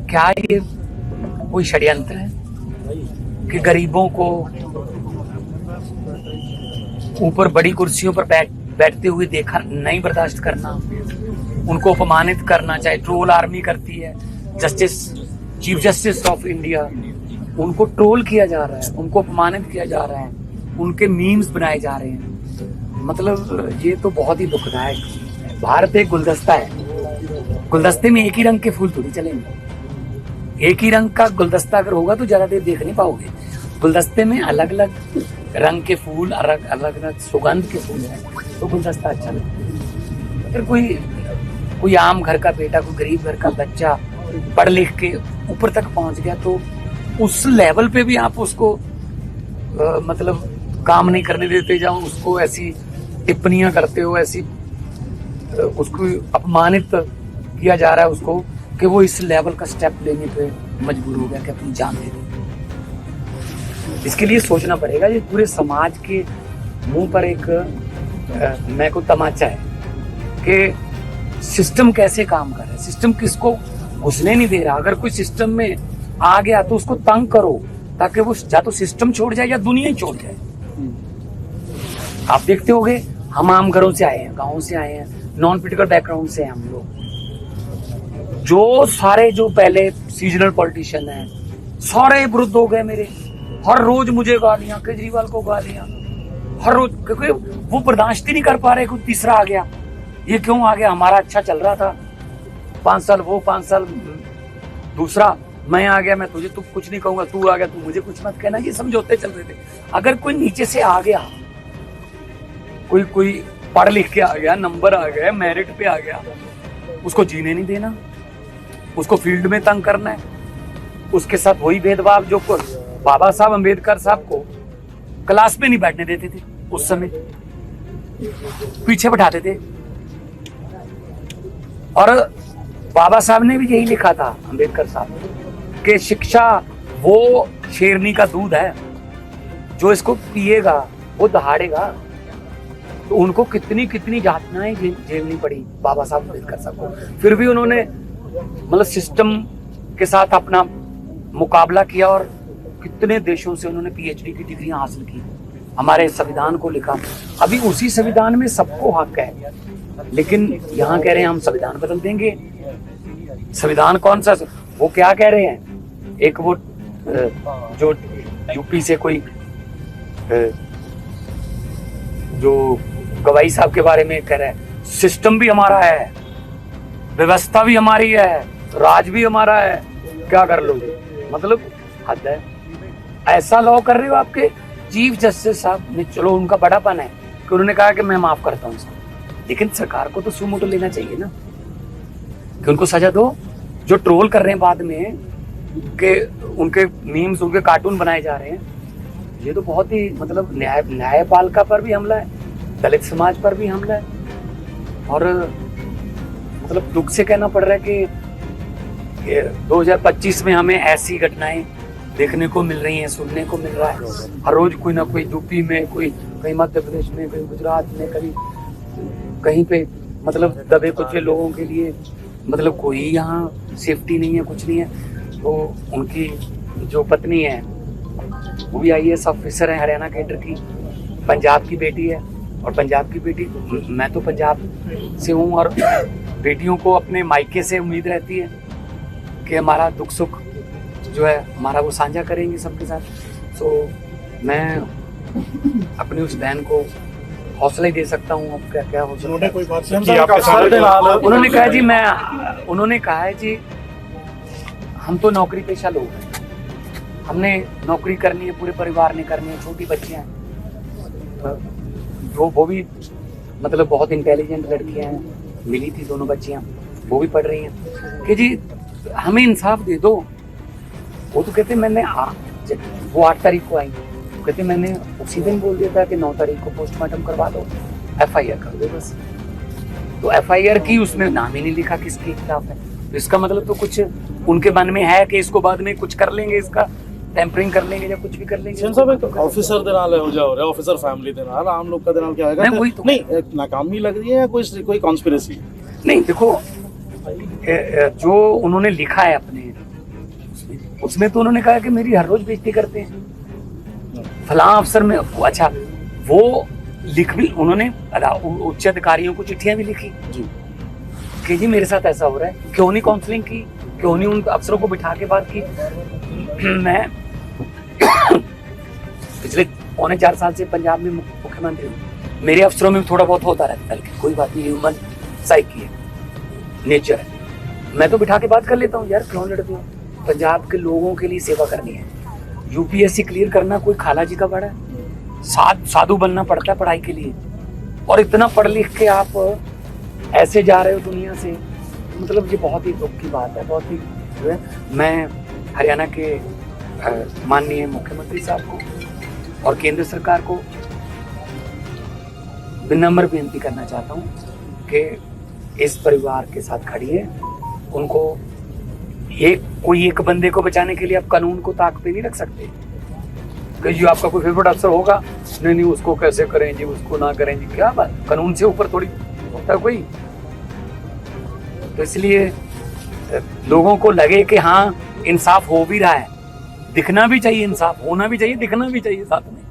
क्या ये कोई षड्यंत्र है कि गरीबों को ऊपर बड़ी कुर्सियों पर बैठते हुए देखा नहीं बर्दाश्त करना, उनको अपमानित करना, चाहे ट्रोल आर्मी करती है, चीफ जस्टिस ऑफ इंडिया, उनको ट्रोल किया जा रहा है, उनको अपमानित किया जा रहा है, उनके मीम्स बनाए जा रहे हैं। मतलब ये तो बहुत ही दुखदायक है। भारत एक गुलदस्ता है, गुलदस्ते में एक ही रंग के फूल थोड़ी चलेंगे। एक ही रंग का गुलदस्ता अगर होगा तो ज्यादा देर देख नहीं पाओगे। गुलदस्ते में अलग अलग रंग के फूल, अलग अलग सुगंध के फूल हैं, तो गुलदस्ता अच्छा लगता है। अगर कोई आम घर का बेटा, कोई गरीब घर का बच्चा पढ़ लिख के ऊपर तक पहुंच गया, तो उस लेवल पे भी आप उसको मतलब काम नहीं करने देते, जाओ उसको ऐसी टिप्पणियां करते हो, ऐसी उसको अपमानित किया जा रहा है उसको, कि वो इस लेवल का स्टेप लेने पे मजबूर हो गया कि अपनी जान दे दे। इसके लिए सोचना पड़ेगा। ये पूरे समाज के मुंह पर एक मैं को तमाचा है कि सिस्टम कैसे काम कर रहा है, सिस्टम किसको घुसने नहीं दे रहा। अगर कोई सिस्टम में आ गया तो उसको तंग करो, ताकि वो या तो सिस्टम छोड़ जाए या दुनिया ही छोड़ जाए। आप देखते होंगे, हम आम घरों से आए हैं, गाँव से आए हैं, नॉन पॉलिटिकल बैकग्राउंड से हैं हम लोग। जो सारे जो पहले सीजनल पॉलिटिशियन हैं, सारे विरुद्ध हो गए मेरे। हर रोज मुझे गालियां, केजरीवाल को गालियां, हर रोज, क्योंकि वो बर्दाश्त ही नहीं कर पा रहे। कोई तीसरा आ गया, ये क्यों आ गया? हमारा अच्छा चल रहा था, 5 साल वो, 5 साल दूसरा, मैं आ गया, मैं तुझे कुछ नहीं कहूंगा, तू आ गया, तू मुझे कुछ मत कहना। ये समझौते चल रहे थे। अगर कोई नीचे से आ गया, कोई पढ़ लिख के आ गया, नंबर आ गया, मेरिट पे आ गया, उसको जीने नहीं देना, उसको फील्ड में तंग करना है। उसके साथ वही भेदभाव जो बाबा साहब अम्बेडकर साहब को क्लास में नहीं बैठने देते थे, उस समय पीछे बैठाते थे। और बाबा साहब ने भी यही लिखा था, अम्बेडकर साहब, कि शिक्षा वो शेरनी का दूध है, जो इसको पिएगा वो दहाड़ेगा। तो उनको कितनी कितनी यातनाएं झेलनी पड़ी बाबा साहब अम्बेडकर साहब को। फिर भी उन्होंने मतलब सिस्टम के साथ अपना मुकाबला किया, और कितने देशों से उन्होंने पीएचडी की डिग्रियां हासिल की, हमारे संविधान को लिखा। अभी उसी संविधान में सबको हक है, लेकिन यहाँ कह रहे हैं हम संविधान बदल देंगे। संविधान कौन सा? वो क्या कह रहे हैं, एक वो जो यूपी से कोई जो गवाही साहब के बारे में कह रहे हैं, सिस्टम भी हमारा है, व्यवस्था भी हमारी है, राज भी हमारा है, क्या कर लोगे? मतलब हद है। ऐसा लॉ कर रहे हो। आपके चीफ जस्टिस साहब ने, चलो उनका बड़ापन है कि उन्होंने कहा कि मैं माफ करता हूँ इसको, लेकिन सरकार को तो सुमो तो लेना चाहिए ना, कि उनको सजा दो। जो ट्रोल कर रहे हैं बाद में, कि उनके मीम्स, उनके कार्टून बनाए जा रहे हैं, ये तो बहुत ही मतलब न्यायपालिका पर भी हमला है, दलित समाज पर भी हमला है। और मतलब दुख से कहना पड़ रहा है कि 2025 में हमें ऐसी घटनाएं देखने को मिल रही हैं, सुनने को मिल रहा है। हर रोज कोई ना कोई यूपी में, कोई कहीं मध्य प्रदेश में, कहीं गुजरात में, कहीं पे मतलब दबे कुचले लोगों के लिए मतलब कोई यहाँ सेफ्टी नहीं है, कुछ नहीं है। तो उनकी जो पत्नी है वो भी IAS ऑफिसर है, हरियाणा कैडर की, पंजाब की बेटी है। और पंजाब की बेटी, मैं तो पंजाब से हूँ, और बेटियों को अपने मायके से उम्मीद रहती है कि हमारा दुख सुख जो है हमारा वो साझा करेंगे सबके साथ। तो मैं अपनी उस बहन को हौसला ही दे सकता हूँ। अब क्या हो सकता है? कोई बात नहीं, उन्होंने कहा है जी, हम तो नौकरी पेशा लोग हैं, हमने नौकरी करनी है, पूरे परिवार ने करनी है, छोटी बच्चियां हैं, वो भी मतलब बहुत इंटेलिजेंट लड़कियां हैं, मिली थी दोनों बच्चियां, वो भी पढ़ रही हैं, कि जी हमें इंसाफ दे दो। वो तो कहते मैंने वो 8 तारीख को आई, कहते मैंने उसी दिन बोल दिया था कि 9 तारीख को पोस्टमार्टम करवा दो, FIR कर दो बस। तो FIR की उसमें नाम ही नहीं लिखा किसके खिलाफ है। तो इसका मतलब तो कुछ उनके मन में है कि इसको बाद में कुछ कर लेंगे, इसका टेम्परिंग कर लेंगे या कुछ भी कर लेंगे। ऑफिसर दे नाल हो जा रहा है, ऑफिसर फैमिली दे नाल, आम लोग का दे नाल क्या है? नहीं, वही तो नहीं, नाकामी लग रही है या कोई कॉन्स्पिरेसी? नहीं, देखो जो उन्होंने लिखा है अपने उसमें तो उन्होंने कहा कि मेरी हर रोज बेइज्जती करते हैं, फलां अफसर में। अच्छा, वो लिख भी उन्होंने उच्च अधिकारियों को चिट्ठियां भी लिखी जी कि जी मेरे साथ ऐसा हो रहा है, क्यों नहीं काउंसलिंग की, क्यों नहीं उन अफसरों को बिठा के बात की। मैं पिछले 3.25 साल से पंजाब में मुख्यमंत्री हूँ, मेरे अफसरों में थोड़ा बहुत होता रहता है, कोई बात नहीं, ह्यूमन साइकी है, नेचर है, मैं तो बिठा के बात कर लेता हूँ, यार क्यों लड़ते हो, पंजाब के लोगों के लिए सेवा करनी है। यूपीएससी क्लियर करना कोई खाला जी का बड़ा है, साधु बनना पड़ता है पढ़ाई के लिए, और इतना पढ़ लिख के आप ऐसे जा रहे हो दुनिया से, मतलब ये बहुत ही दुख की बात है, बहुत ही जो है। मैं हरियाणा के माननीय मुख्यमंत्री साहब को और केंद्र सरकार को विनम्र बेनती करना चाहता हूँ कि इस परिवार के साथ खड़िए, उनको कोई एक बंदे को बचाने के लिए आप कानून को ताक पे नहीं रख सकते कि जो आपका कोई फेवरेट अफसर होगा, नहीं उसको कैसे करें जी, उसको ना करें जी, क्या बात, कानून से ऊपर थोड़ी होता है कोई। तो इसलिए लोगों को लगे कि हाँ इंसाफ हो भी रहा है, दिखना भी चाहिए, इंसाफ होना भी चाहिए, दिखना भी चाहिए साथ में।